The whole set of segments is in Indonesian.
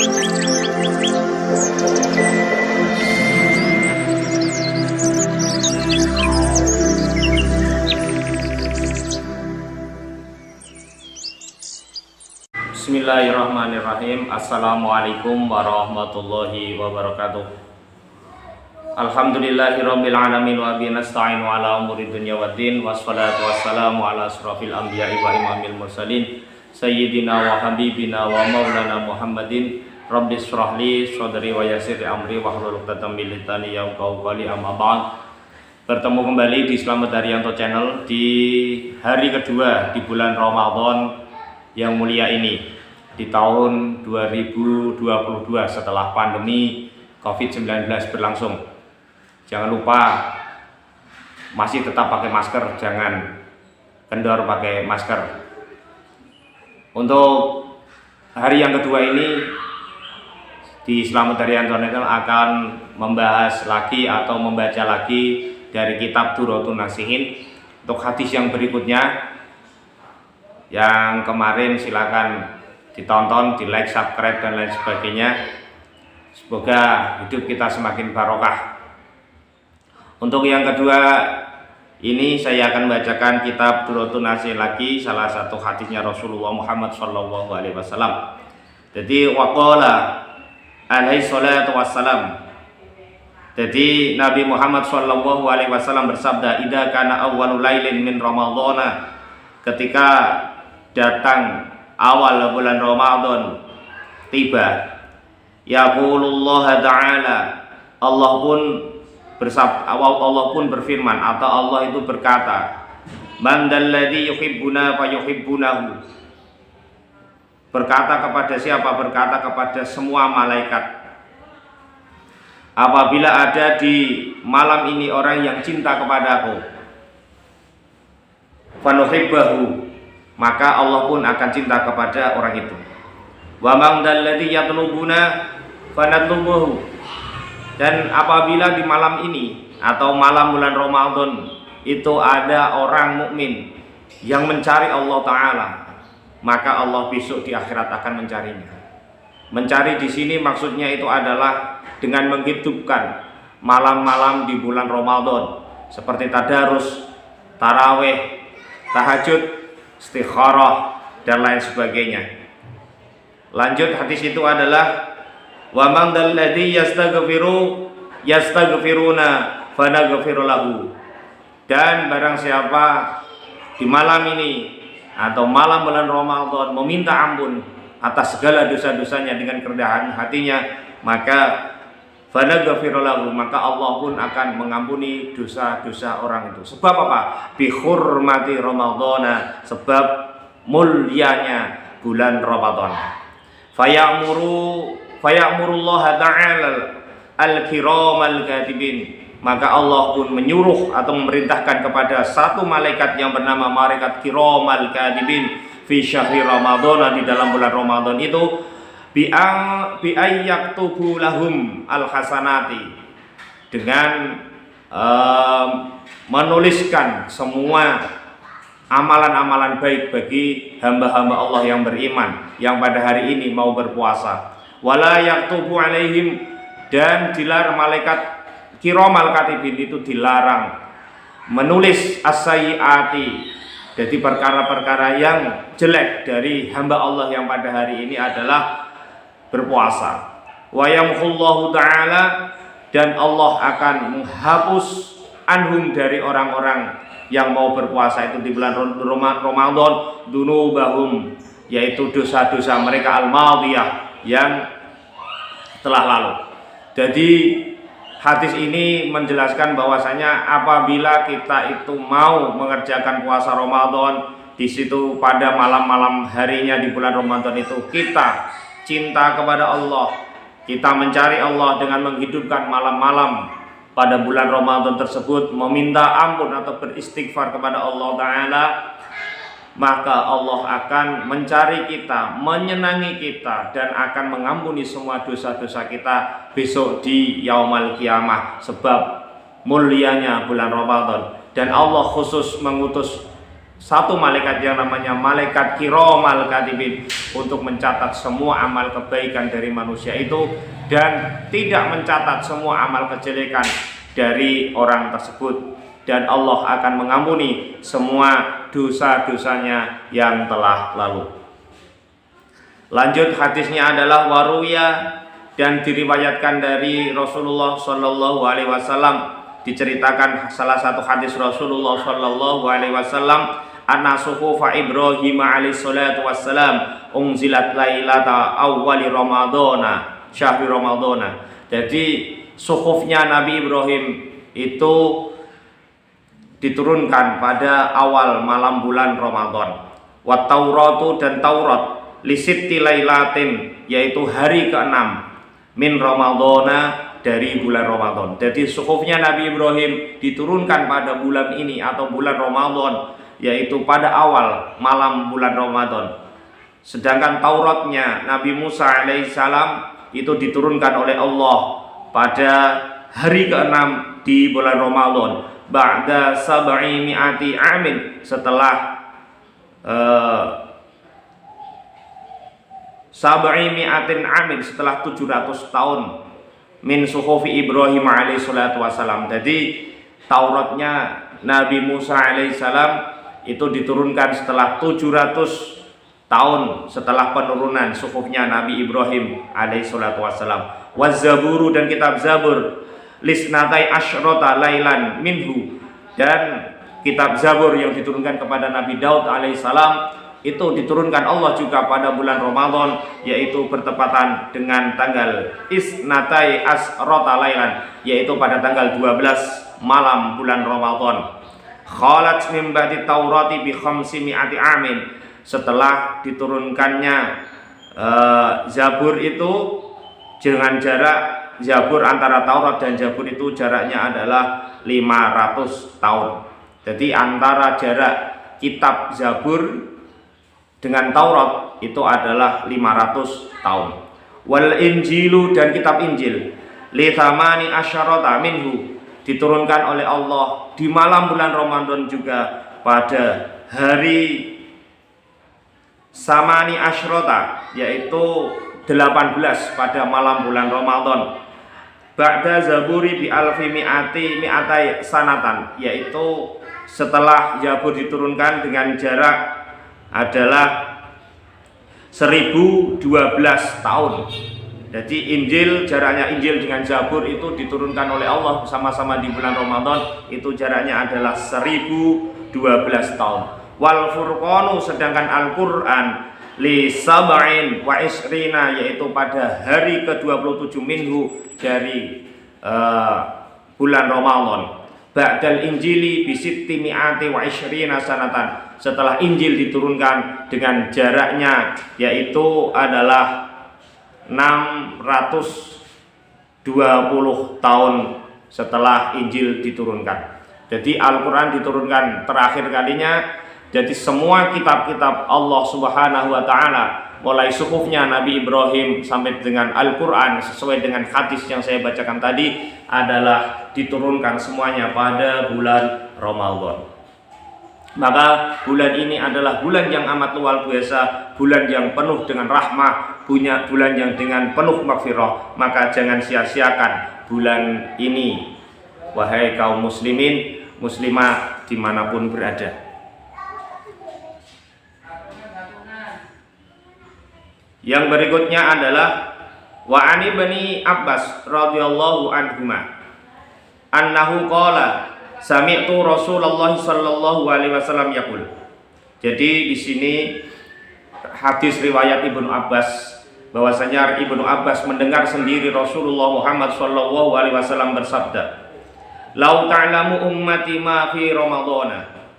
Bismillahirrahmanirrahim. Assalamualaikum warahmatullahi wabarakatuh. Alhamdulillahirabbil alamin wa bihi nasta'inu ala umuri dunya waddin wassalatu wassalamu ala asrofil anbiya'i wa imamil mursalin sayyidina wa habibina wa maulana Muhammadin. Rabbis shrahli sadri wa yassir amri wahlul 'uqdatam min lisani yafqahu qawli, amma ba'd. Bertemu kembali di Slamet Haryanto Channel di hari kedua di bulan Ramadan yang mulia ini, di tahun 2022 setelah pandemi COVID-19 berlangsung. Jangan lupa masih tetap pakai masker, jangan kendor pakai masker. Untuk hari yang kedua ini di Slamet Haryanto Channel akan membahas lagi atau membaca lagi dari kitab Durratun Nasihin. Untuk hadis yang berikutnya, yang kemarin silakan ditonton, di like, subscribe dan lain sebagainya. Semoga hidup kita semakin barokah. Untuk yang kedua ini saya akan bacakan kitab Durratun Nasihin lagi, salah satu hadisnya Rasulullah Muhammad SAW. Jadi waqala alaihi salatu wassalam. Jadi Nabi Muhammad SAW bersabda, idza kana awwalul lailin min ramadhana, ketika datang awal bulan Ramadan tiba, yaqulullah ta'ala, Allah pun berfirman atau Allah itu berkata, man dalladzi yuhibbuna fayuhibbunahu. Berkata kepada siapa? Berkata kepada semua malaikat, apabila ada di malam ini orang yang cinta kepadaku, fanuhibbahu, maka Allah pun akan cinta kepada orang itu. Wa man dalladzi yatlubuna fanatlubuhu. Dan apabila di malam ini atau malam bulan Ramadan itu ada orang mukmin yang mencari Allah Ta'ala, maka Allah besok di akhirat akan mencarinya. Mencari di sini maksudnya itu adalah dengan menghidupkan malam-malam di bulan Ramadan seperti tadarus, tarawih, tahajud, istikharah dan lain sebagainya. Lanjut hadis itu adalah wa man dalladzi yastaghfiruna fanaghfiru lahu. Dan barang siapa di malam ini atau malam bulan Ramadan meminta ampun atas segala dosa-dosanya dengan kerendahan hatinya, maka fanaghfiru lahu, maka Allah pun akan mengampuni dosa-dosa orang itu. Sebab apa? Bi hurmati Ramadhana, sebab mulianya bulan Ramadan. Fayamurullah ta'ala al-kiramal katibin, maka Allah pun menyuruh atau memerintahkan kepada satu malaikat yang bernama malaikat kiramal katibin fi syahri Ramadhan, di dalam bulan Ramadan itu, bi ayyaktubu lahum al-hasanati, dengan menuliskan semua amalan-amalan baik bagi hamba-hamba Allah yang beriman yang pada hari ini mau berpuasa. Wala yaktubu alaihim, dan dilarang malaikat kiramal katibin itu dilarang menulis as-sayyiati, jadi perkara-perkara yang jelek dari hamba Allah yang pada hari ini adalah berpuasa. Wa yamhullahu ta'ala, dan Allah akan menghapus anhum, dari orang-orang yang mau berpuasa itu di bulan Ramadan, dunubahum, yaitu dosa-dosa mereka al-madiyah, yang telah lalu. Jadi hadis ini menjelaskan bahwasanya apabila kita itu mau mengerjakan puasa Ramadan, di situ pada malam-malam harinya di bulan Ramadan itu kita cinta kepada Allah, kita mencari Allah dengan menghidupkan malam-malam pada bulan Ramadan tersebut, meminta ampun atau beristighfar kepada Allah Ta'ala, maka Allah akan mencari kita, menyenangi kita, dan akan mengampuni semua dosa-dosa kita besok di Yaumul Qiyamah, sebab mulianya bulan Ramadan. Dan Allah khusus mengutus satu malaikat yang namanya malaikat kiramal katibin untuk mencatat semua amal kebaikan dari manusia itu dan tidak mencatat semua amal kejelekan dari orang tersebut, dan Allah akan mengampuni semua dosa-dosanya yang telah lalu. Lanjut, hadisnya adalah waruya, dan diriwayatkan dari Rasulullah Shallallahu Alaihi Wasallam, diceritakan salah satu hadis Rasulullah Shallallahu Alaihi Wasallam, anna suhufa Ibrahim alaihi salatu wassalam unzilat lailata awwali ramadhana syahri ramadhana. Jadi suhufnya Nabi Ibrahim itu diturunkan pada awal malam bulan Ramadan. Wa Tauratu, dan Taurat lisitti lailatin, yaitu hari ke-6 min ramadhana, dari bulan Ramadan. Jadi suhufnya Nabi Ibrahim diturunkan pada bulan ini atau bulan Ramadan, yaitu pada awal malam bulan Ramadan. Sedangkan Tauratnya Nabi Musa alaihissalam itu diturunkan oleh Allah pada hari ke-6 di bulan Ramadan, ba'da sab'i mi'ati amin, setelah sab'i mi'atin amin, setelah 700 tahun min suhufi Ibrahim alaihissalatu wassalam. Jadi Tauratnya Nabi Musa alaihissalam itu diturunkan setelah 700 tahun setelah penurunan suhufnya Nabi Ibrahim alaihissalatu wassalam. Wazaburu, dan kitab Zabur lisnatai asyrota lailan minhu, dan kitab Zabur yang diturunkan kepada Nabi Daud alaihissalam itu diturunkan Allah juga pada bulan Ramadan, yaitu bertepatan dengan tanggal isnatai asrota lailan, yaitu pada tanggal 12 malam bulan Ramadan. Khalat min ba'di Taurati bi khamsi mi'ati amin, setelah diturunkannya Zabur itu dengan jarak Zabur antara Taurat dan Zabur itu jaraknya adalah 500 tahun. Jadi antara jarak kitab Zabur dengan Taurat itu adalah 500 tahun. Wal Injilu, dan kitab Injil li thamani asyarata minhu, diturunkan oleh Allah di malam bulan Ramadan juga pada hari samani asyrota, yaitu 18 pada malam bulan Ramadan. Ba'da Zaburi bi alfi mi'atai sanatan, yaitu setelah Zabur diturunkan dengan jarak adalah 1012 tahun. Jadi Injil, jaraknya Injil dengan Zabur itu diturunkan oleh Allah bersama-sama di bulan Ramadan, itu jaraknya adalah 1012 tahun. Wal Furqanu, sedangkan Al-Qur'an li sab'in wa isrina, yaitu pada hari ke-27 minhu dari bulan Ramadan. Ba'dal Injili bi sitti mi'ati wa isrina sanatan, setelah Injil diturunkan dengan jaraknya yaitu adalah 620 tahun setelah Injil diturunkan. Jadi Al-Quran diturunkan terakhir kalinya. Jadi semua kitab-kitab Allah Subhanahu wa Ta'ala, mulai suhufnya Nabi Ibrahim sampai dengan Al-Quran, sesuai dengan hadis yang saya bacakan tadi, adalah diturunkan semuanya pada bulan Ramadan. Maka bulan ini adalah bulan yang amat luar biasa, bulan yang penuh dengan rahmah, bulan yang dengan penuh maghfirah. Maka jangan sia-siakan bulan ini, wahai kaum muslimin muslimah dimanapun berada. Yang berikutnya adalah wa ani bani Abbas radhiyallahu anhuma annahu qala sami'tu Rasulullah sallallahu alaihi wasallam yaqul. Jadi di sini hadis riwayat Ibnu Abbas, bahwasanya Ibnu Abbas mendengar sendiri Rasulullah Muhammad sallallahu alaihi wasallam bersabda, "Lau ta'lamu ummati ma fi ramadhana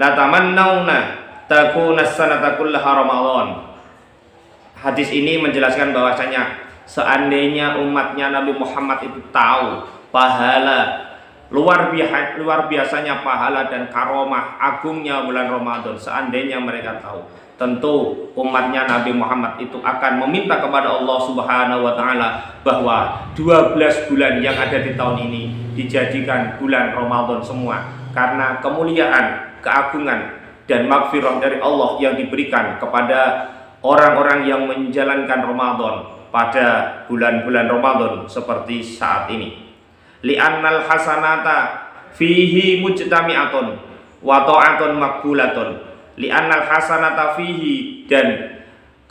la tamannawna takuna as-sanata kullaha ramadan." Hadis ini menjelaskan bahwasanya seandainya umatnya Nabi Muhammad itu tahu pahala luar biasanya pahala dan karomah agungnya bulan Ramadan, seandainya mereka tahu, tentu umatnya Nabi Muhammad itu akan meminta kepada Allah Subhanahu wa Ta'ala bahwa 12 bulan yang ada di tahun ini dijadikan bulan Ramadan semua, karena kemuliaan, keagungan dan maghfirah dari Allah yang diberikan kepada orang-orang yang menjalankan Ramadan pada bulan-bulan Ramadan seperti saat ini. Li'annal hasanata fihi mujtami'atun wa ta'atun maqbulatun. Li'annal hasanata fihi, dan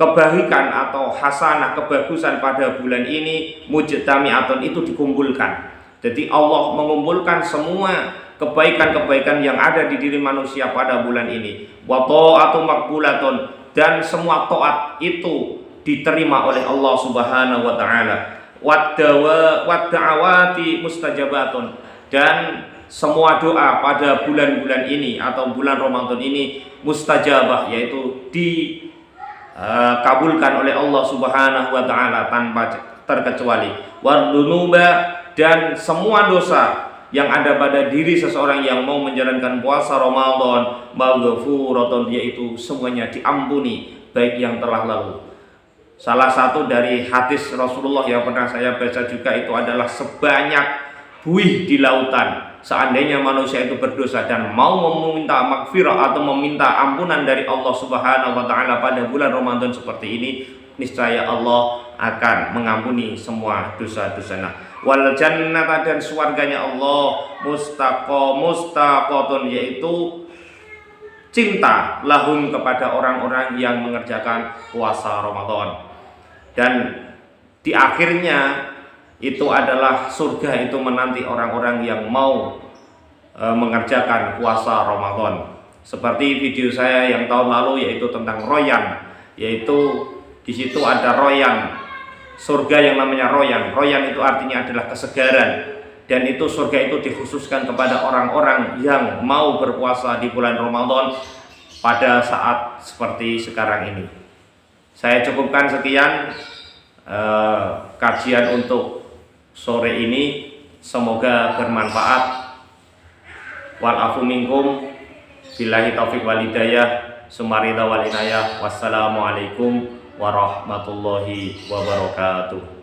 kebaikan atau hasanah, kebagusan pada bulan ini mujtami'atun, itu dikumpulkan. Jadi Allah mengumpulkan semua kebaikan-kebaikan yang ada di diri manusia pada bulan ini. Wa ta'atun maqbulatun, dan semua taat itu diterima oleh Allah Subhanahu wa taala. Wadda'awati mustajabatun, dan semua doa pada bulan-bulan ini atau bulan Ramadan ini mustajabah, yaitu dikabulkan oleh Allah Subhanahu wa taala tanpa terkecuali. Wardunuba, dan semua dosa yang ada pada diri seseorang yang mau menjalankan puasa Ramadan maghfuratun, yaitu semuanya diampuni, baik yang telah lalu. Salah satu dari hadis Rasulullah yang pernah saya baca juga itu adalah sebanyak buih di lautan. Seandainya manusia itu berdosa dan mau meminta maghfirah atau meminta ampunan dari Allah Subhanahu wa taala pada bulan Ramadan seperti ini, niscaya Allah akan mengampuni semua dosa-dosanya. Wal jannata, dan surganya Allah mustaqotun, yaitu cinta lahum kepada orang-orang yang mengerjakan puasa Ramadan. Dan di akhirnya itu adalah surga itu menanti orang-orang yang mau mengerjakan puasa Ramadan. Seperti video saya yang tahun lalu yaitu tentang royan, yaitu di situ ada royan, surga yang namanya royan. Royan itu artinya adalah kesegaran, dan itu surga itu dikhususkan kepada orang-orang yang mau berpuasa di bulan Ramadan pada saat seperti sekarang ini. Saya cukupkan sekian kajian untuk sore ini, semoga bermanfaat. Wal afu minkum, billahi taufiq wal hidayah, sumarida wal inayah. Wassalamualaikum warahmatullahi wabarakatuh.